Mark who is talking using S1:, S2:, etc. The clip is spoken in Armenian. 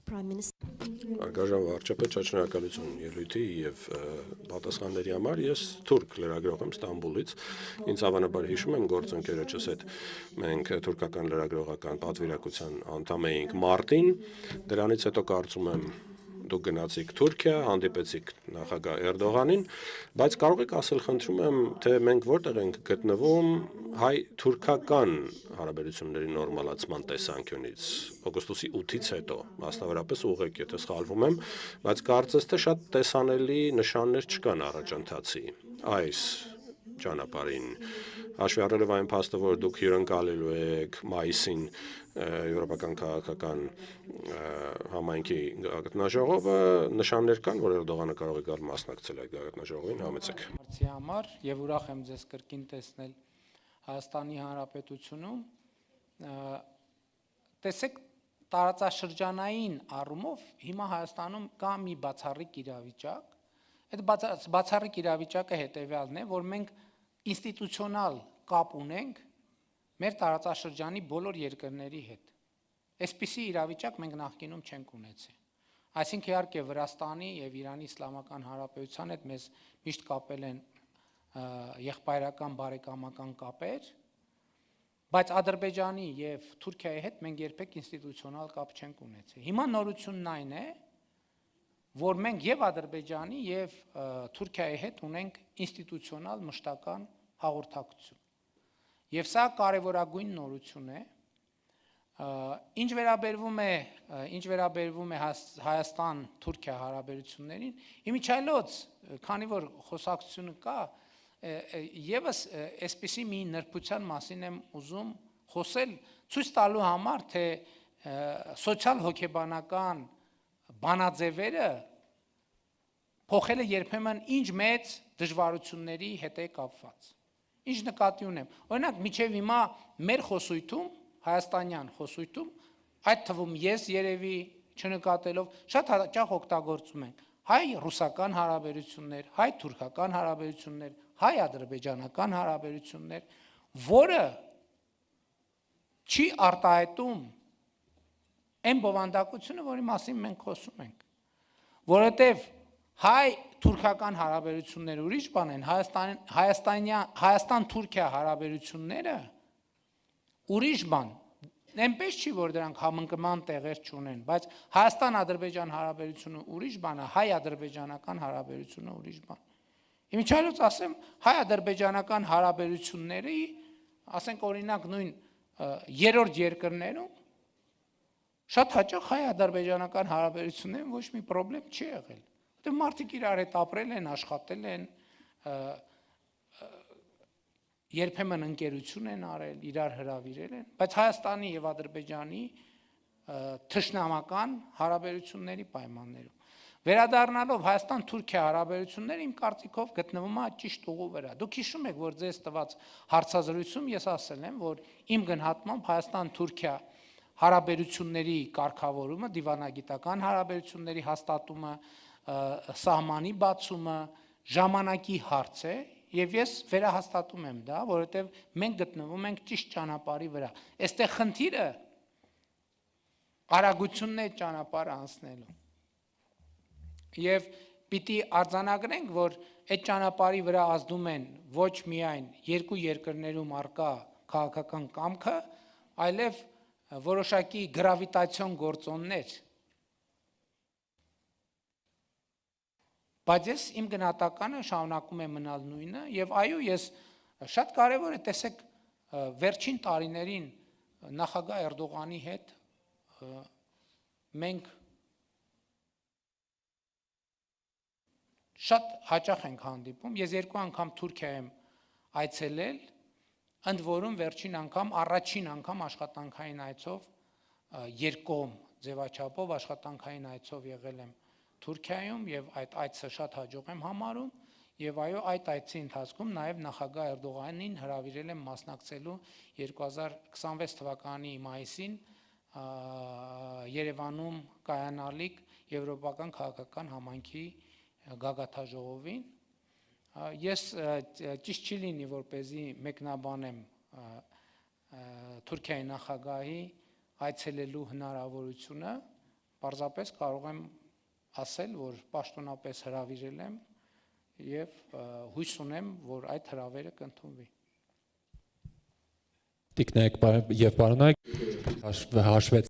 S1: Prime Minister.
S2: Արգաժան վարչապետ, շնորհակալություն ելույթի եւ պատասխանների համար։ Ես թուրք լրագրող եմ Ստամբուլից։ Ինձ հավանաբար հիշում եմ գործընկերոջս հետ մենք թուրքական լրագրողական պատվիրակության անդամ էինք մարտին։ Դրանից հետո կարծում եմ դուք գնացիք Թուրքիա, հանդիպեցիք նախագահ Էրդողանին, բայց կարող եք ասել, խնդրում եմ, թե մենք որտեղ ենք գտնվում հայ-թուրքական հարաբերությունների նորմալացման տեսանկյունից օգոստոսի 8-ից հետո, մասնավորապես ուղղեք, եթե սխալվում եմ, բայց կարծես թե շատ տեսանելի նշաններ չկան առաջընթացի այս ճանապարհին։ Հաշվի առնելով այն փաստը, որ դուք հյուրընկալելու եք մայիսին Եվրոպական քաղաքական համայնքի գագաթնաժողովը, նշաններ կան, որ Էրդողանը կարող է գալ մասնակցել այդ գագաթնաժողովին, համեցեք։
S3: Հարցի համար եւ ուրախ եմ ձեզ կրկին տեսնել Հայաստանի Հանրապետությունում։ Տեսեք, տարածաշրջանային առումով հիմա Հայաստանում կա մի բացառիկ իրավիճակ։ Այդ բացառիկ իրավիճակը հետեւյալն է, որ մենք ինստիտուցիոնալ կապ ունենք մեր տարածաշրջանի բոլոր երկրների հետ։ Այսպիսի իրավիճակ մենք նախկինում չենք ունեցել։ Այսինքն իհարկե Վրաստանի եւ Իրանի Իսլամական Հանրապետության հետ մեզ միշտ կապել են եղբայրական բարեկամական կապեր, բայց Ադրբեջանի եւ Թուրքիայի հետ մենք երբեք ինստիտուցիոնալ կապ չենք ունեցել։ Հիմա նորությունն այն է, որ մենք եւ Ադրբեջանի եւ Թուրքիայի հետ ունենք ինստիտուցիոնալ մշտական հաղորդակցություն։ Եվ սա կարևորագույն նորություն է, ինչ վերաբերվում է Հայաստան-Թուրքիա հարաբերություններին, իմիջիայլոց, քանի որ խոսակցությունը կա, եւս այսպիսի մի նրբության մասին եմ ուզում խոսել, ցույց տալու համար, թե սոցիալ հոգեբանական բանաձևերը փոխելը երբեմն ինչ մեծ դժվարությունների հետ է կապված։ Ինչ նկատի ունեմ։ Օրինակ, միջև հիմա մեր խոսույթում, հայաստանյան խոսույթում, այդ թվում ես երևի չնկատելով շատ հաճախ օգտագործում ենք հայ-ռուսական հարաբերություններ, հայ-թուրքական հարաբերություններ, հայ-ադրբեջանական հարաբերություններ, որը չի արտահայտում այն բովանդակությունը, որի մասին մենք խոսում ենք, որովհետև հայ-թուրքական հարաբերությունները ուրիշ բան են, Հայաստան-Թուրքիա հարաբերությունները ուրիշ բան, այնպես չի, որ դրանք համընկման տեղեր չունեն, բայց Հայաստան-Ադրբեջան հարաբերությունը ուրիշ բան է, հայ-ադրբեջանական հարաբերությունը ուրիշ բան։ Իմիջիայլոց ասեմ, հայ-ադրբեջանական հարաբերությունների, ասենք օրինակ նույն երրորդ երկրներում, շատ հաճախ հայ-ադրբեջանական հարաբերություններում ոչ մի պրոբլեմ չի եղել։ Որտեղ մարդիկ իրար հետ ապրել են, աշխատել են, երբեմն ընկերություն են արել, իրար հրավիրել են, բայց Հայաստանի եւ Ադրբեջանի թշնամական հարաբերությունների պայմաններում։ Վերադառնալով Հայաստան-Թուրքիա հարաբերությունները իմ կարծիքով գտնվում է ճիշտ ուղու վրա։ Դուք հիշում եք, որ ձեզ տված հարցազրույցում ես ասել եմ, որ իմ գնահատմամբ Հայաստան-Թուրքիա հարաբերությունների կարգավորումը, դիվանագիտական հարաբերությունների հաստատումը, սահմանի բացումը ժամանակի հարց է, եւ ես վերահաստատում եմ դա, որովհետեւ մենք գտնվում ենք ճիշտ ճանապարհի վրա։ Այստեղ խնդիրը արագությունն է ճանապարհը անցնելու։ Եվ պիտի արձանագրենք, որ այդ ճանապարհի վրա ազդում են ոչ միայն երկու երկրներում արկա քաղաքական կամքը, այլև որոշակի գրավիտացիոն գործոններ։ Բայց ես իմ գնահատականը շարունակում եմ մնալ նույնը եւ այո, ես շատ կարեւոր է, տեսեք, վերջին տարիներին նախագահ Էրդողանի հետ մենք շատ հաճախ ենք հանդիպում։ Ես երկու անգամ Թուրքիա եմ այցելել, ընդ որում վերջին անգամ, առաջին անգամ աշխատանքային այցով երկկողմ ձևաչափով աշխատանքային այցով եղել եմ Թուրքիայում եւ այդ այցը շատ հաջող եմ համարում եւ այո, այդ այցի ընթացքում նաեւ նախագահ Էրդողանին հրավիրել եմ մասնակցելու 2026 թվականի մայիսին Երևանում կայանալիք Եվրոպական քաղաքական համայնքի գագաթնաժողովին։ Ես ճիշտ չի լինի, որպեսզի մեկնաբանեմ Թուրքիայի նախագահի այցելելու հնարավորությունը, Պարզապես կարող եմ ասել, որ պաշտոնապես հրավիրել եմ եւ հույս ունեմ, որ այդ հրավերը կընդունվի։
S1: Տիկնայք եւ պարոնայք հաշվեց